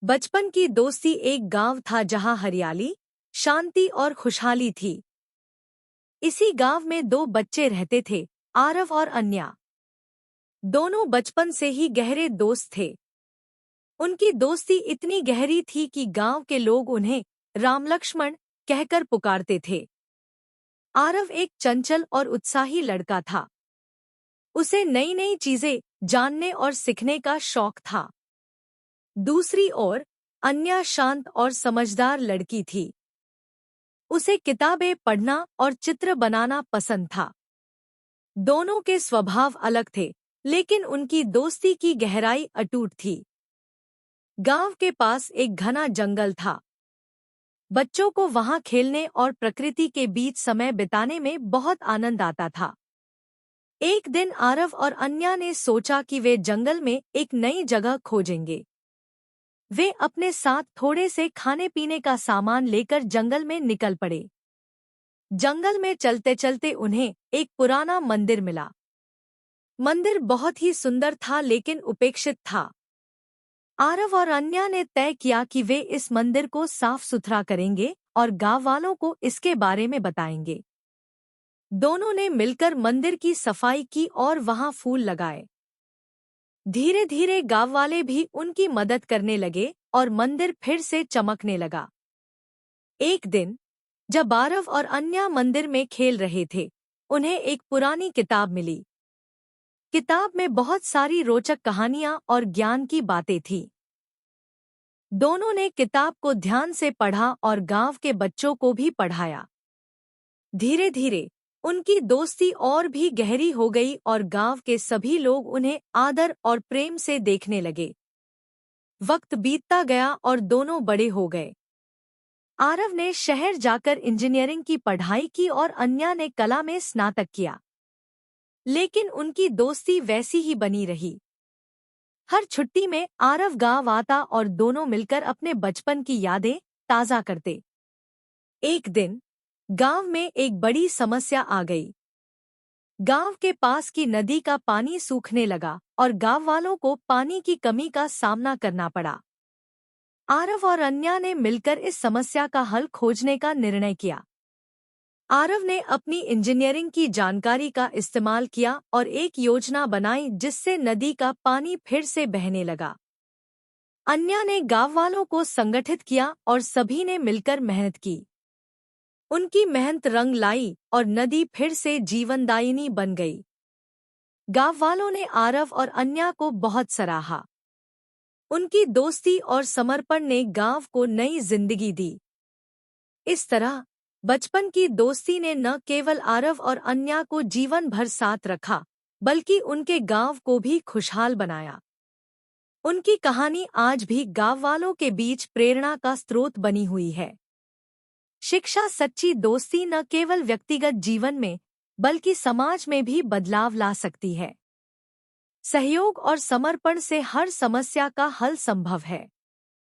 बचपन की दोस्ती एक गांव था जहां हरियाली, शांति और खुशहाली थी। इसी गांव में दो बच्चे रहते थे, आरव और अन्या। दोनों बचपन से ही गहरे दोस्त थे। उनकी दोस्ती इतनी गहरी थी कि गांव के लोग उन्हें राम लक्ष्मण कहकर पुकारते थे। आरव एक चंचल और उत्साही लड़का था। उसे नई नई चीजें जानने और सीखने का शौक था। दूसरी ओर अन्या शांत और समझदार लड़की थी। उसे किताबें पढ़ना और चित्र बनाना पसंद था। दोनों के स्वभाव अलग थे, लेकिन उनकी दोस्ती की गहराई अटूट थी। गांव के पास एक घना जंगल था। बच्चों को वहां खेलने और प्रकृति के बीच समय बिताने में बहुत आनंद आता था। एक दिन आरव और अन्या ने सोचा कि वे जंगल में एक नई जगह खोजेंगे। वे अपने साथ थोड़े से खाने पीने का सामान लेकर जंगल में निकल पड़े। जंगल में चलते चलते उन्हें एक पुराना मंदिर मिला। मंदिर बहुत ही सुंदर था, लेकिन उपेक्षित था। आरव और अन्या ने तय किया कि वे इस मंदिर को साफ सुथरा करेंगे और गांव वालों को इसके बारे में बताएंगे। दोनों ने मिलकर मंदिर की सफाई की और वहां फूल लगाए। धीरे धीरे गांव वाले भी उनकी मदद करने लगे और मंदिर फिर से चमकने लगा। एक दिन जब आरव और अन्या मंदिर में खेल रहे थे, उन्हें एक पुरानी किताब मिली। किताब में बहुत सारी रोचक कहानियां और ज्ञान की बातें थीं। दोनों ने किताब को ध्यान से पढ़ा और गांव के बच्चों को भी पढ़ाया। धीरे धीरे उनकी दोस्ती और भी गहरी हो गई और गांव के सभी लोग उन्हें आदर और प्रेम से देखने लगे। वक्त बीतता गया और दोनों बड़े हो गए। आरव ने शहर जाकर इंजीनियरिंग की पढ़ाई की और अन्या ने कला में स्नातक किया। लेकिन उनकी दोस्ती वैसी ही बनी रही। हर छुट्टी में आरव गांव आता और दोनों मिलकर अपने बचपन की यादें ताज़ा करते। एक दिन गांव में एक बड़ी समस्या आ गई। गांव के पास की नदी का पानी सूखने लगा और गांव वालों को पानी की कमी का सामना करना पड़ा। आरव और अन्या ने मिलकर इस समस्या का हल खोजने का निर्णय किया। आरव ने अपनी इंजीनियरिंग की जानकारी का इस्तेमाल किया और एक योजना बनाई जिससे नदी का पानी फिर से बहने लगा। अन्या ने गांव वालों को संगठित किया और सभी ने मिलकर मेहनत की। उनकी मेहनत रंग लाई और नदी फिर से जीवनदायिनी बन गई। गांव वालों ने आरव और अन्या को बहुत सराहा। उनकी दोस्ती और समर्पण ने गांव को नई जिंदगी दी। इस तरह बचपन की दोस्ती ने न केवल आरव और अन्या को जीवन भर साथ रखा, बल्कि उनके गांव को भी खुशहाल बनाया। उनकी कहानी आज भी गांव वालों के बीच प्रेरणा का स्रोत बनी हुई है। शिक्षा सच्ची दोस्ती न केवल व्यक्तिगत जीवन में, बल्कि समाज में भी बदलाव ला सकती है। सहयोग और समर्पण से हर समस्या का हल संभव है।